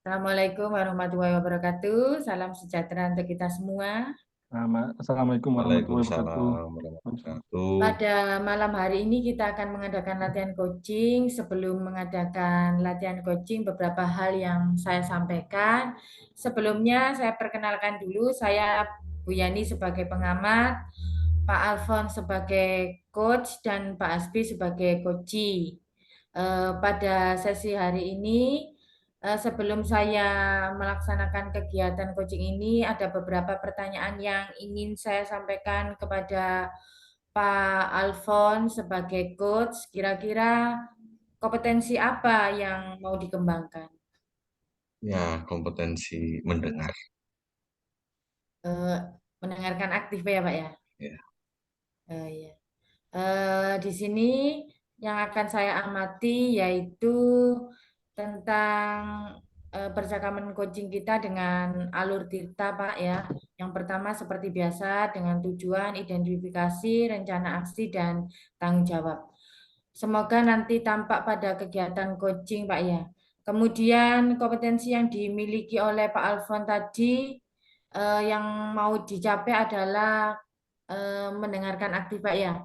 Assalamualaikum warahmatullahi wabarakatuh. Salam sejahtera untuk kita semua. Assalamualaikum warahmatullahi wabarakatuh. Waalaikumsalam warahmatullahi wabarakatuh. Pada malam hari ini kita akan mengadakan latihan coaching. Sebelum mengadakan latihan coaching, beberapa hal yang saya sampaikan. Sebelumnya saya perkenalkan dulu, saya Bu Yani sebagai pengamat, Pak Alfon sebagai coach, dan Pak Asbi sebagai coachee. Pada sesi hari ini, sebelum saya melaksanakan kegiatan coaching ini, ada beberapa pertanyaan yang ingin saya sampaikan kepada Pak Alfon sebagai coach. Kira-kira kompetensi apa yang mau dikembangkan? Ya, kompetensi mendengar. Eh, Mendengarkan aktif ya, Pak ya? Ya, Ya. Di sini yang akan saya amati yaitu tentang percakapan coaching kita dengan alur Tirta, Pak ya. Yang pertama seperti biasa dengan tujuan, identifikasi, rencana aksi dan tanggung jawab. Semoga nanti tampak pada kegiatan coaching, Pak ya. Kemudian kompetensi yang dimiliki oleh Pak Alfon tadi yang mau dicapai adalah mendengarkan aktif, Pak ya.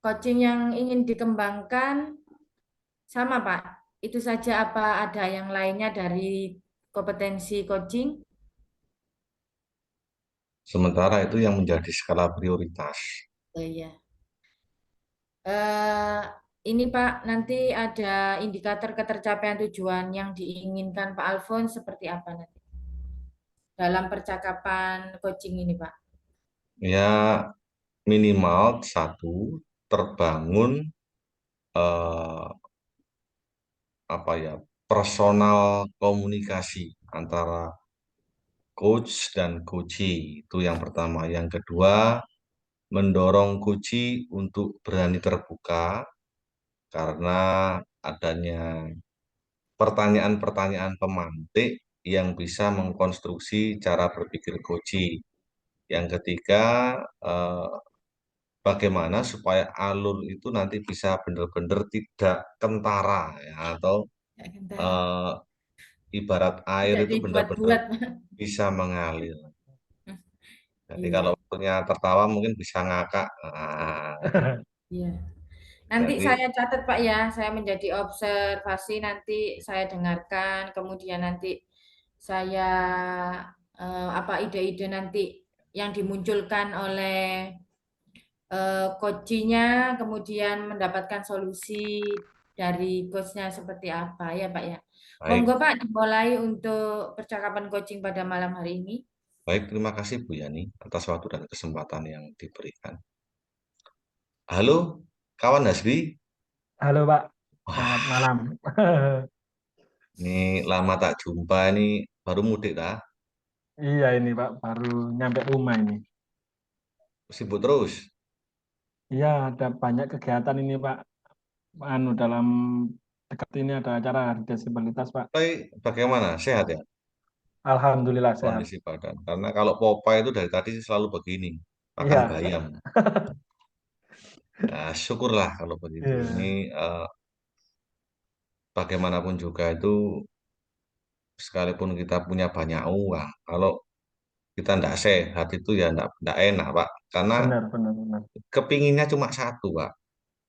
Coaching yang ingin dikembangkan sama, Pak. Itu saja apa ada yang lainnya dari kompetensi coaching? sementara itu yang menjadi skala prioritas. Oh iya. Eh, ini Pak, nanti ada indikator ketercapaian tujuan yang diinginkan Pak Alfon seperti apa nanti dalam percakapan coaching ini, Pak? Ya, minimal satu, terbangun eh, apa ya, personal komunikasi antara coach dan coachee. Itu yang pertama. Yang kedua, mendorong coachee untuk berani terbuka karena adanya pertanyaan-pertanyaan pemantik yang bisa mengkonstruksi cara berpikir Koji. Yang ketiga, eh, bagaimana supaya alur itu nanti bisa benar-benar tidak kentara ya, atau Ya, Gentara. eh, ibarat air Tidak itu benar-benar dibuat-buat, Pak. bisa mengalir. Jadi kalau Iya, waktunya tertawa mungkin bisa ngakak. Nah, iya. Nanti jadi saya catat Pak ya, saya menjadi observasi nanti saya dengarkan, kemudian nanti saya apa ide-ide nanti yang dimunculkan oleh coachnya, kemudian mendapatkan solusi dari coachnya seperti apa ya Pak ya. Monggo baik, Pak dimulai untuk percakapan coaching pada malam hari ini. baik, terima kasih Bu Yani atas waktu dan kesempatan yang diberikan. Halo, kawan Hasbi. Halo Pak, selamat Wah, malam. ini lama tak jumpa ini baru mudik dah. Iya ini Pak, baru nyampe rumah ini. Sibuk terus. Iya ada banyak kegiatan ini Pak. Dalam dekat ini ada acara Hari Disabilitas Pak. Tapi bagaimana? Sehat ya Alhamdulillah sehat. kondisi badan. Karena kalau Popeye itu dari tadi selalu begini, makan Iya, bayam. Ya, syukurlah kalau begitu. Ini iya, bagaimanapun juga itu sekalipun kita punya banyak uang, kalau kita tidak sehat itu ya tidak enak, Pak. Karena benar, benar, benar. kepinginnya cuma satu, Pak.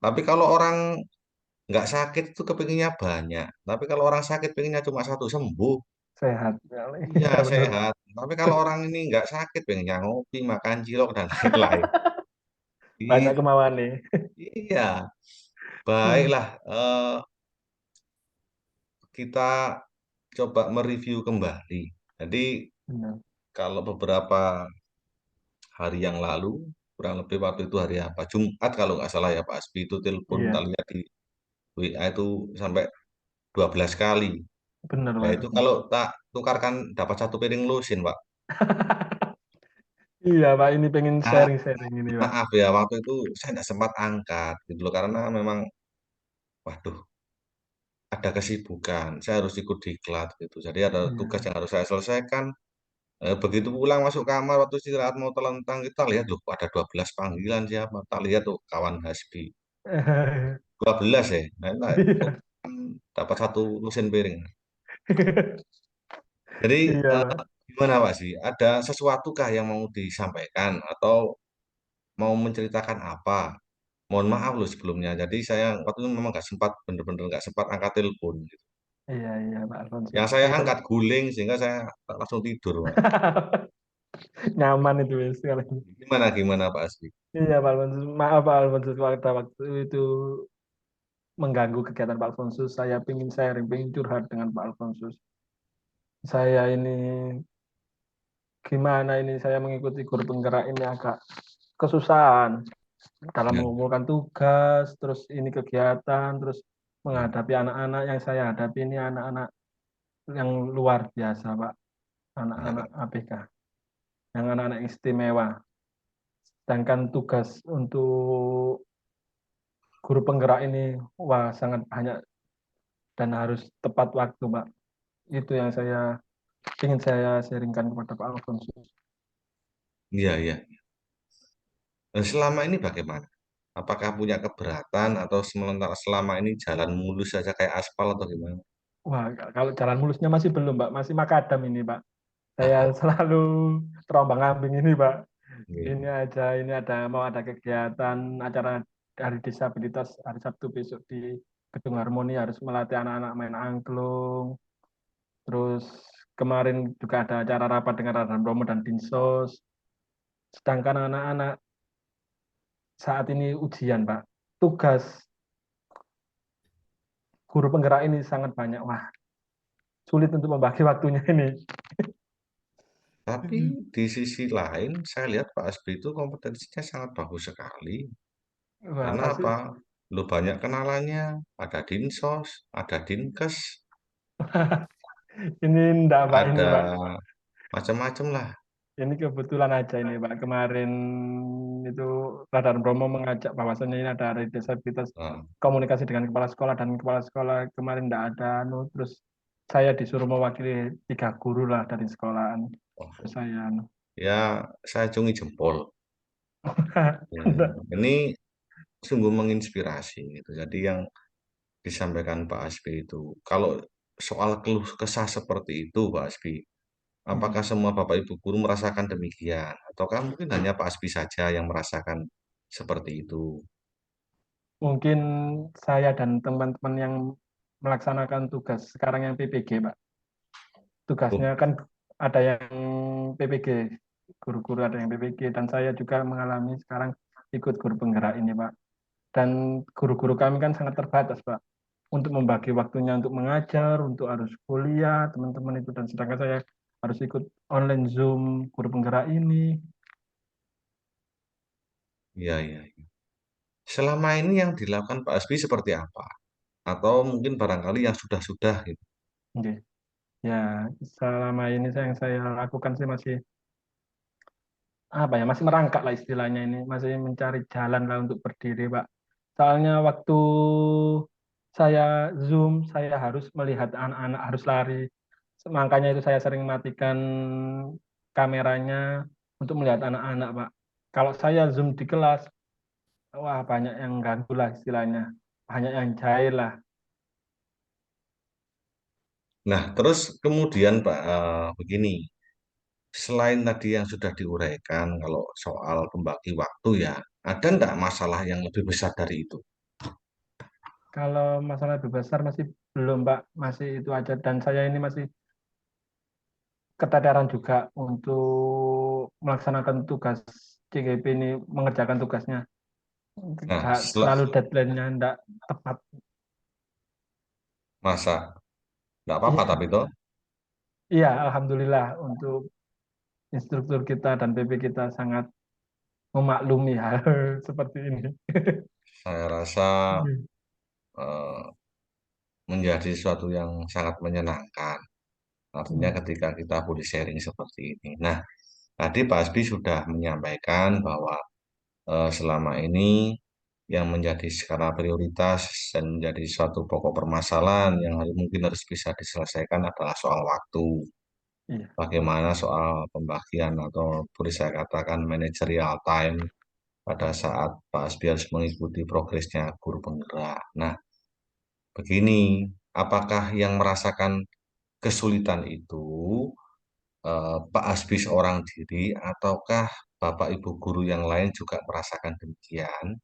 Tapi kalau orang nggak sakit itu kepinginnya banyak. Tapi kalau orang sakit pinginnya cuma satu, sembuh. Sehat. Iya, Iya benar. sehat. Tapi kalau orang ini nggak sakit, pengennya ngopi, makan cilok, dan lain-lain. Banyak I- kemauan nih. Iya, Hmm, baiklah. Kita coba mereview kembali. Jadi, benar. kalau beberapa hari yang lalu, kurang lebih waktu itu hari apa? Jumat kalau nggak salah ya, Pak Asbi itu telepon Iya, talinya di WA itu sampai 12 kali. benar Nah, itu Pak. kalau tak tukarkan dapat satu piring lusin, Pak. Iya Pak, ini pengen Ah, sharing-sharing ini Pak. maaf ya, waktu itu saya tidak sempat angkat gitu loh, karena memang, waduh, ada kesibukan. Saya harus ikut diklat gitu. Jadi ada tugas Iya. yang harus saya selesaikan. Begitu pulang masuk kamar waktu istirahat mau telentang, kita lihat loh ada 12 panggilan siapa. Tak lihat tuh kawan Hasbi. 12 ya. Nah, nah, kok Iya. dapat satu lusin piring. Jadi Iya, eh, Pak. gimana Pak sih? Ada sesuatu kah yang mau disampaikan atau mau menceritakan apa? Mohon maaf loh sebelumnya. Jadi saya waktu itu memang nggak sempat, bener-bener nggak sempat angkat telepon, gitu. Iya, iya, Pak Alfonsus. Yang saya Itu angkat guling sehingga saya langsung tidur, Pak. nyaman itu ya sekali. Gimana gimana Pak Asbi? Iya, Pak Alfonsus. Maaf, Pak Alfonsus, waktu itu mengganggu kegiatan Pak Alfonsus. Saya pingin sharing, pingin curhat dengan Pak Alfonsus. Saya ini gimana ini saya mengikuti guru penggerak ini agak kesusahan dalam Ya, mengumpulkan tugas, terus ini kegiatan, terus ya, menghadapi anak-anak yang saya hadapi ini anak-anak yang luar biasa, Pak. Anak-anak ya. ABK, yang anak-anak istimewa. Sedangkan tugas untuk guru penggerak ini, wah sangat banyak dan harus tepat waktu, Pak. Itu yang ingin saya sharingkan kepada Pak Alfonsus. Iya, iya. Dan selama ini bagaimana? Apakah punya keberatan atau sementara selama ini jalan mulus saja kayak aspal atau gimana? Wah, kalau jalan mulusnya masih belum, Pak. Masih makadam ini, Pak. Saya selalu terombang-ambing ini, Pak. Iya. Ini aja, ini mau ada kegiatan acara hari disabilitas hari Sabtu besok di Gedung Harmoni harus melatih anak-anak main angklung. Terus kemarin juga ada acara rapat dengan Radhan Bromo dan Dinsos. Sedangkan anak-anak saat ini ujian, Pak. Tugas guru penggerak ini sangat banyak. Wah, sulit untuk membagi waktunya ini. Tapi di sisi lain, saya lihat Pak Asbi itu kompetensinya sangat bagus sekali. Wah, Karena pasti apa? Lu banyak kenalannya, ada Dinsos, ada Dinkes, ini enggak, Pak, ini, ada Pak. macam-macam lah. Ini kebetulan aja ini, Pak. Kemarin itu Radar Bromo mengajak bahwasannya ini ada hari disabilitas Nah, komunikasi dengan kepala sekolah dan kepala sekolah kemarin tidak ada. Terus saya disuruh mewakili 3 guru lah dari sekolahan. oh, Terus saya ya saya acungi jempol. Ya, ini sungguh menginspirasi gitu. Jadi yang disampaikan Pak Asbi itu, kalau soal keluh kesah seperti itu, Pak Asbi, apakah Iya. semua Bapak Ibu guru merasakan demikian? Ataukah mungkin hanya Pak Asbi saja yang merasakan seperti itu? Mungkin saya dan teman-teman yang melaksanakan tugas sekarang yang PPG, Pak. Oh, Tugasnya kan ada yang PPG, guru-guru ada yang PPG, dan saya juga mengalami sekarang ikut guru penggerak ini, Pak. Dan guru-guru kami kan sangat terbatas, Pak, untuk membagi waktunya untuk mengajar, untuk harus kuliah, teman-teman itu. Dan sedangkan saya harus ikut online Zoom guru penggerak ini. iya, iya. Selama ini yang dilakukan Pak Asbi seperti apa? Atau mungkin barangkali yang sudah-sudah gitu. Oke. Ya, selama ini yang saya lakukan sih masih apa ya, masih merangkak lah istilahnya ini, masih mencari jalan lah untuk berdiri, Pak. Soalnya waktu saya Zoom, saya harus melihat anak-anak harus lari. Makanya itu saya sering matikan kameranya untuk melihat anak-anak, Pak. Kalau saya Zoom di kelas, wah banyak yang ganggu lah istilahnya. Banyak yang jahil lah. Nah, terus kemudian Pak, begini, selain tadi yang sudah diuraikan kalau soal pembagi waktu ya, ada enggak masalah yang lebih besar dari itu? Kalau masalah lebih besar masih belum, Pak. Masih itu aja. Dan saya ini masih keteteran juga untuk melaksanakan tugas CGP ini, mengerjakan tugasnya. Nah, Selalu deadline-nya tidak tepat. masa enggak apa-apa Iya, tapi toh iya, Alhamdulillah untuk instruktur kita dan PP kita sangat memaklumi hal seperti ini. saya rasa eh, menjadi sesuatu yang sangat menyenangkan. Artinya Iya, ketika kita boleh sharing seperti ini. Nah, tadi Pak Asbi sudah menyampaikan bahwa selama ini yang menjadi skala prioritas dan menjadi suatu pokok permasalahan yang mungkin harus bisa diselesaikan adalah soal waktu. iya, Bagaimana soal pembagian atau boleh saya katakan managerial time pada saat Pak Asbi harus mengikuti progresnya guru penggerak. Nah, begini, apakah yang merasakan kesulitan itu Pak Asbi seorang diri ataukah Bapak Ibu guru yang lain juga merasakan demikian?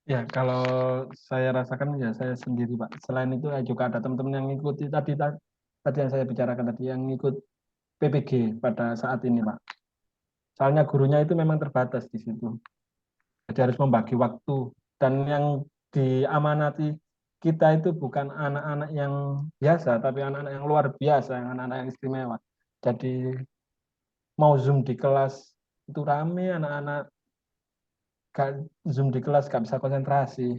Ya, kalau saya rasakan ya saya sendiri, Pak. Selain itu ya juga ada teman-teman yang ngikuti tadi yang saya bicarakan tadi yang ngikut PPG pada saat ini, Pak. Soalnya gurunya itu memang terbatas di situ. Jadi harus membagi waktu dan yang diamanati kita itu bukan anak-anak yang biasa, tapi anak-anak yang luar biasa, yang anak-anak yang istimewa. Jadi mau Zoom di kelas itu rame anak-anak, gak Zoom di kelas gak bisa konsentrasi.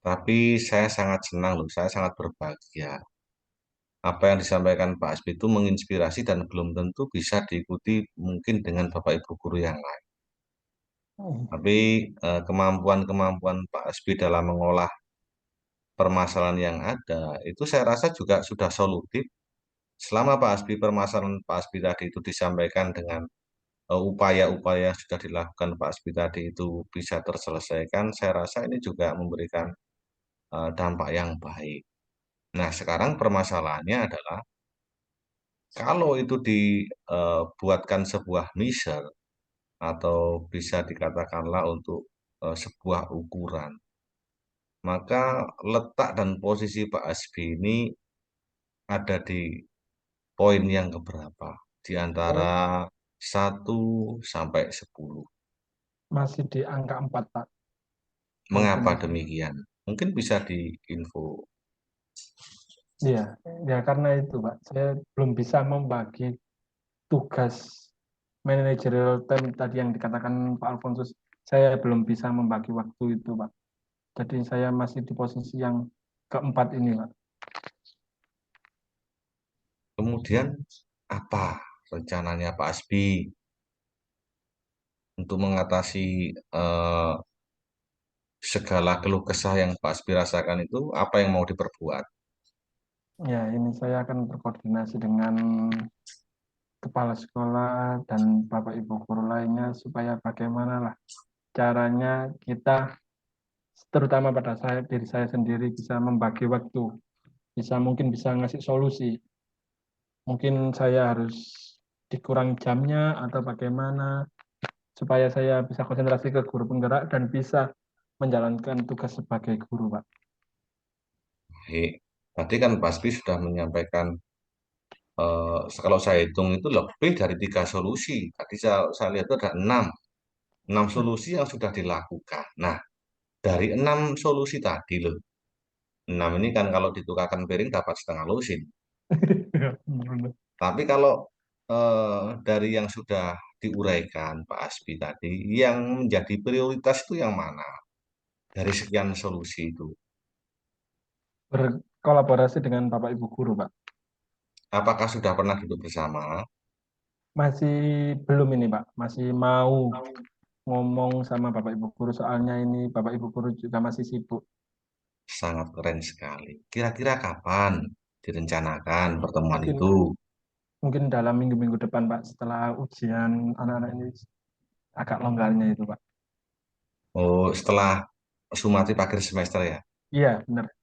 Tapi saya sangat senang loh, saya sangat berbahagia. Apa yang disampaikan Pak Asbi itu menginspirasi dan belum tentu bisa diikuti mungkin dengan Bapak Ibu guru yang lain. Tapi kemampuan-kemampuan Pak Asbi dalam mengolah permasalahan yang ada, itu saya rasa juga sudah solutif. Selama Pak Asbi, permasalahan Pak Asbi tadi itu disampaikan dengan upaya-upaya yang sudah dilakukan Pak Asbi tadi itu bisa terselesaikan, saya rasa ini juga memberikan dampak yang baik. Nah, sekarang permasalahannya adalah kalau itu dibuatkan sebuah measure atau bisa dikatakanlah untuk sebuah ukuran, maka letak dan posisi Pak Asbi ini ada di poin yang keberapa di antara Oh, 1 sampai 10. masih di angka 4, Pak. Mengapa Ratingnya saya. demikian? Mungkin bisa diinfo. Iya, ya karena itu, Pak. Saya belum bisa membagi tugas manajerial time tadi yang dikatakan Pak Alfonsus. Saya belum bisa membagi waktu itu, Pak. Jadi saya masih di posisi yang keempat ini, Pak. Kemudian apa rencananya Pak Asbi untuk mengatasi eh, segala keluh kesah yang Pak Asbi rasakan itu apa yang mau diperbuat? Ya, ini saya akan berkoordinasi dengan kepala sekolah dan Bapak Ibu guru lainnya supaya bagaimana lah caranya kita, terutama pada saya, diri saya sendiri bisa membagi waktu, mungkin bisa ngasih solusi. Mungkin saya harus dikurangi jamnya atau bagaimana supaya saya bisa konsentrasi ke guru penggerak dan bisa menjalankan tugas sebagai guru, Pak. Baik. Tadi kan Pak Asbi sudah menyampaikan kalau saya hitung itu lebih dari 3 solusi. Tadi saya lihat itu ada enam solusi yang sudah dilakukan. Nah, dari 6 solusi tadi loh, 6 ini kan kalau ditukarkan piring dapat setengah lusin. Tapi kalau dari yang sudah diuraikan Pak Asbi tadi, yang menjadi prioritas itu yang mana? Dari sekian solusi itu. Berkolaborasi dengan Bapak Ibu guru, Pak. Apakah sudah pernah duduk bersama? Masih belum ini, Pak. Masih mau ngomong sama Bapak Ibu guru soalnya ini Bapak Ibu guru juga masih sibuk. Sangat keren sekali. Kira-kira kapan direncanakan pertemuan Mungkin itu? mungkin dalam minggu-minggu depan, Pak, setelah ujian anak-anak ini agak longgarnya itu, Pak. Oh, setelah sumatif akhir semester ya? Iya, benar, benar.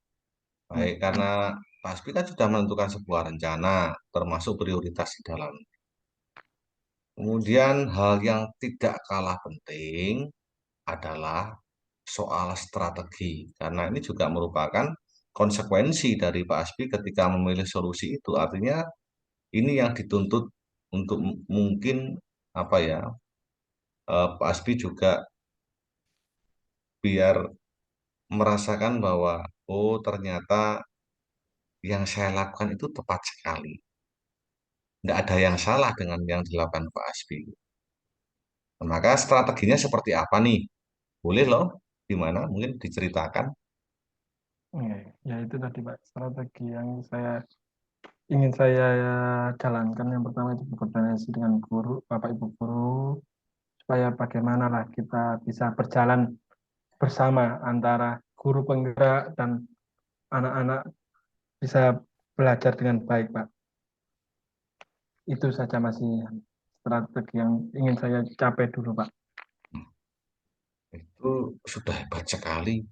Baik, karena Pak Asbi kan sudah menentukan sebuah rencana, termasuk prioritas di dalam. Kemudian hal yang tidak kalah penting adalah soal strategi, karena ini juga merupakan konsekuensi dari Pak Asbi ketika memilih solusi itu. Artinya ini yang dituntut untuk mungkin apa ya, Pak Asbi juga biar merasakan bahwa oh ternyata yang saya lakukan itu tepat sekali. Tidak ada yang salah dengan yang dilakukan Pak Asbi. Nah, maka strateginya seperti apa nih? Boleh loh, gimana? Mungkin diceritakan. Iya, ya itu tadi, Pak, strategi yang ingin saya jalankan. Yang pertama itu berkoordinasi dengan guru, Bapak Ibu guru, supaya bagaimana lah kita bisa berjalan bersama antara guru penggerak dan anak-anak bisa belajar dengan baik, Pak. Itu saja masih strategi yang ingin saya capai dulu, Pak. Itu sudah hebat sekali.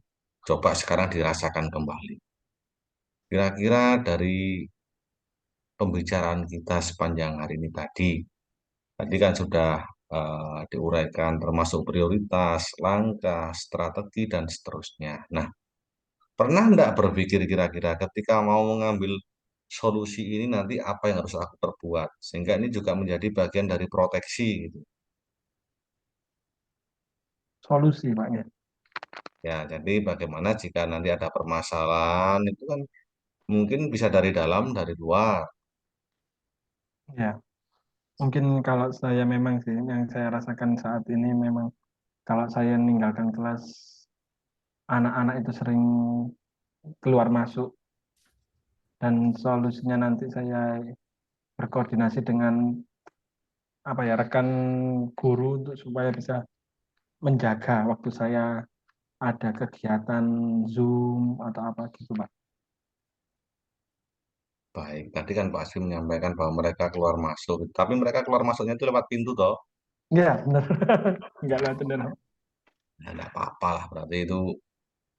Coba sekarang dirasakan kembali. Kira-kira dari pembicaraan kita sepanjang hari ini tadi kan sudah diuraikan termasuk prioritas, langkah, strategi, dan seterusnya. Nah, pernah enggak berpikir kira-kira ketika mau mengambil solusi ini nanti apa yang harus aku perbuat? Sehingga ini juga menjadi bagian dari proteksi gitu. Solusi, Pak ya. Ya, jadi bagaimana jika nanti ada permasalahan itu kan mungkin bisa dari dalam, dari luar. Ya, mungkin kalau saya memang sih yang saya rasakan saat ini memang kalau saya meninggalkan kelas, anak-anak itu sering keluar masuk, dan solusinya nanti saya berkoordinasi dengan apa ya, rekan guru untuk supaya bisa menjaga waktu saya ada kegiatan Zoom atau apa gitu, Pak. Baik, tadi kan Pak Asfi menyampaikan bahwa mereka keluar masuk, tapi mereka keluar masuknya itu lewat pintu toh. Ya, benar. Enggak lah, benar. Nah, enggak apa-apa lah, berarti itu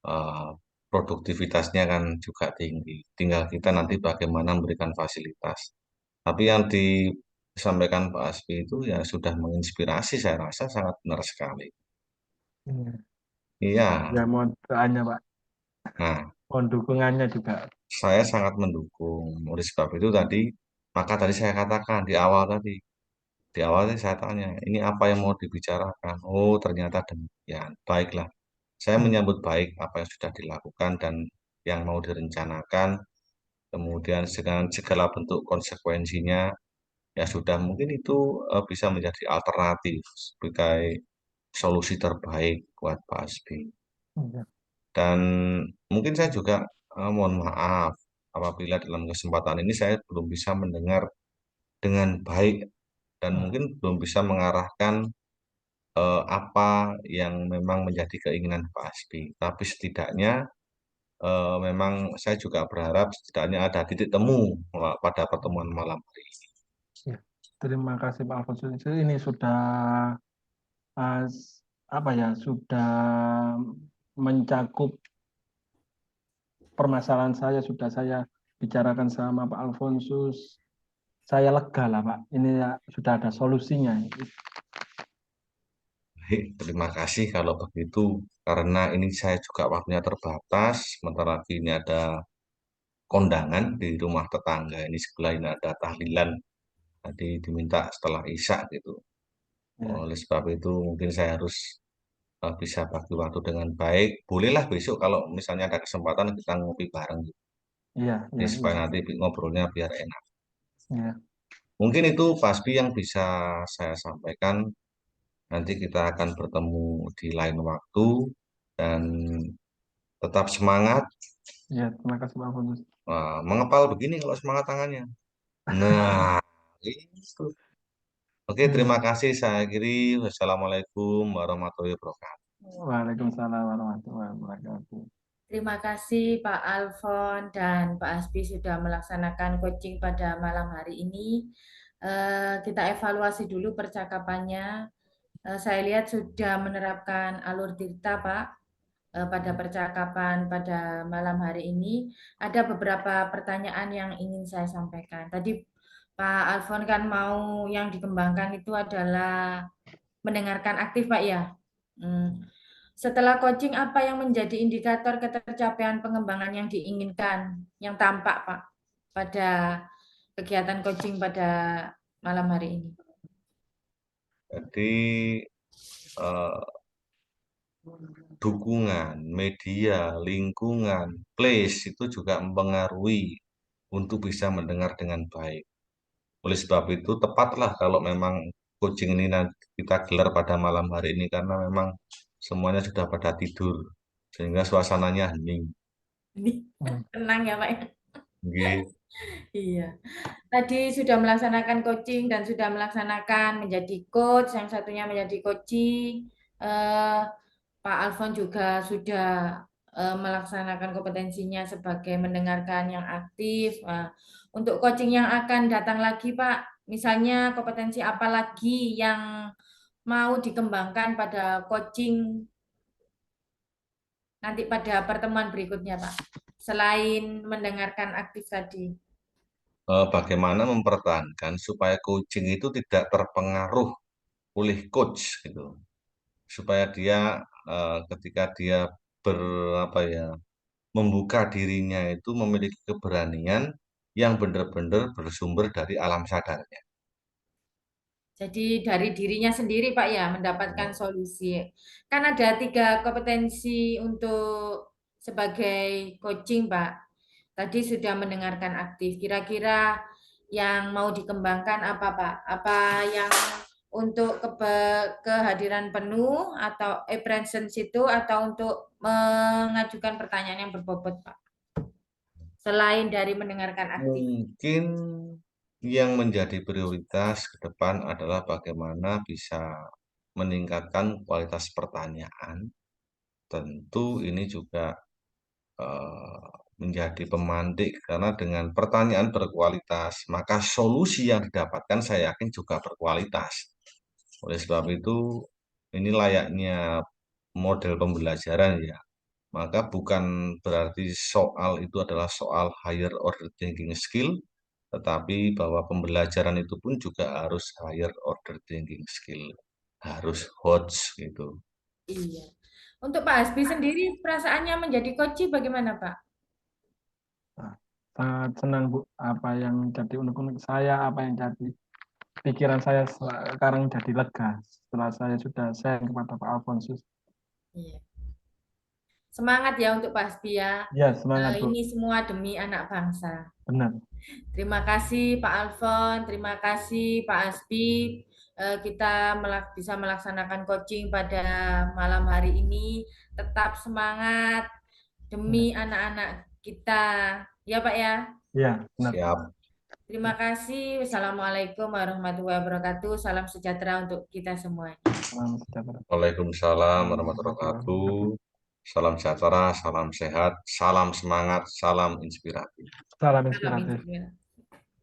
eh, produktivitasnya kan juga tinggi. Tinggal kita nanti bagaimana memberikan fasilitas. Tapi yang disampaikan Pak Asfi itu ya sudah menginspirasi, saya rasa sangat benar sekali. Iya. Iya, Ya, mohon doanya, Pak. nah Mohon dukungannya juga. saya sangat mendukung. Oleh sebab itu tadi, maka tadi saya katakan di awal tadi saya tanya, ini apa yang mau dibicarakan? Oh, ternyata demikian. Baiklah, saya Hmm. menyambut baik apa yang sudah dilakukan dan yang mau direncanakan. Kemudian dengan segala bentuk konsekuensinya, ya sudah mungkin itu bisa menjadi alternatif sebagai solusi terbaik buat Pak Asbi. Iya. Dan mungkin saya juga mohon maaf apabila dalam kesempatan ini saya belum bisa mendengar dengan baik dan Hmm. mungkin belum bisa mengarahkan apa yang memang menjadi keinginan Pak Asbi. Tapi setidaknya memang saya juga berharap setidaknya ada titik temu pada pertemuan malam hari ini. Ya. Terima kasih Pak Alfonso. Ini sudah eh, apa ya, sudah mencakup permasalahan saya, sudah saya bicarakan sama Pak Alfonsus. Saya lega lah Pak. Ini ya, sudah ada solusinya. Baik, terima kasih kalau begitu. Karena ini saya juga waktunya terbatas, sementara lagi ini ada kondangan di rumah tetangga. Ini sebelah ini ada tahlilan. Tadi diminta setelah Isya gitu. Ya, Oleh sebab itu mungkin saya harus bisa bagi waktu dengan baik. Bolehlah besok kalau misalnya ada kesempatan kita ngopi bareng gitu. iya, Ini iya, supaya iya, nanti ngobrolnya biar enak. iya, Mungkin itu pasti yang bisa saya sampaikan. Nanti kita akan bertemu di lain waktu dan tetap semangat. iya. Terima kasih Pak Alfonsus. Wah, mengepal begini kalau semangat tangannya. Nah, itu. Oke, Iya. terima kasih. Saya akhiri. Wassalamualaikum warahmatullahi wabarakatuh. Waalaikumsalam warahmatullahi wabarakatuh. Terima kasih Pak Alfon dan Pak Asbi sudah melaksanakan coaching pada malam hari ini. Kita evaluasi dulu percakapannya. Saya lihat sudah menerapkan alur tirta, Pak, pada percakapan pada malam hari ini. Ada beberapa pertanyaan yang ingin saya sampaikan. Tadi Pak Alfon kan mau yang dikembangkan itu adalah mendengarkan aktif, Pak ya. Hmm. Setelah coaching, apa yang menjadi indikator ketercapaian pengembangan yang diinginkan, yang tampak, Pak, pada kegiatan coaching pada malam hari ini? Jadi, eh, dukungan, media, lingkungan, place itu juga mempengaruhi untuk bisa mendengar dengan baik. Oleh sebab itu, tepatlah kalau memang coaching ini nanti kita gelar pada malam hari ini karena memang semuanya sudah pada tidur sehingga suasananya hening. Ini Hmm. tenang ya, Pak. Nggih. Iya. Tadi sudah melaksanakan coaching dan sudah melaksanakan menjadi coach, yang satunya menjadi coaching. Eh, Pak Alfon juga sudah melaksanakan kompetensinya sebagai mendengarkan yang aktif. Untuk coaching yang akan datang lagi, Pak, misalnya kompetensi apa lagi yang mau dikembangkan pada coaching nanti pada pertemuan berikutnya, Pak? selain mendengarkan aktif tadi? Bagaimana mempertahankan supaya coaching itu tidak terpengaruh oleh coach gitu, supaya dia ketika dia ber apa ya membuka dirinya itu memiliki keberanian yang benar-benar bersumber dari alam sadarnya. Jadi dari dirinya sendiri Pak ya mendapatkan solusi. Kan ada 3 kompetensi untuk sebagai coaching Pak. Tadi sudah mendengarkan aktif. Kira-kira yang mau dikembangkan apa Pak? Apa yang untuk kehadiran penuh atau presence itu atau untuk mengajukan pertanyaan yang berbobot Pak? Selain dari mendengarkan aktif. Mungkin yang menjadi prioritas ke depan adalah bagaimana bisa meningkatkan kualitas pertanyaan. Tentu ini juga eh, menjadi pemantik karena dengan pertanyaan berkualitas, maka solusi yang didapatkan saya yakin juga berkualitas. Oleh sebab itu, ini layaknya model pembelajaran ya. Maka bukan berarti soal itu adalah soal higher order thinking skill, tetapi bahwa pembelajaran itu pun juga harus higher order thinking skill, harus HOTS gitu. Iya. Untuk Pak Hasbi sendiri perasaannya menjadi coach bagaimana Pak? Nah, sangat senang Bu, apa yang jadi unek-unek saya, apa yang jadi pikiran saya sekarang jadi lega setelah saya sudah share kepada Pak Alfonsus. Iya. Semangat ya untuk Pak Hasbi ya. Ya, semangat Bu. Ini semua demi anak bangsa. Benar. Terima kasih Pak Alfon, terima kasih Pak Hasbi. Kita bisa melaksanakan coaching pada malam hari ini. Tetap semangat Ya, demi anak-anak kita. Ya Pak ya. ya, benar. Siap. Terima kasih. Wassalamualaikum warahmatullahi wabarakatuh. Salam sejahtera untuk kita semua. Salam sejahtera. Waalaikumsalam warahmatullahi wabarakatuh. Salam sejahtera, salam sehat, salam semangat, salam inspiratif. Salam Salam inspiratif. inspirasi.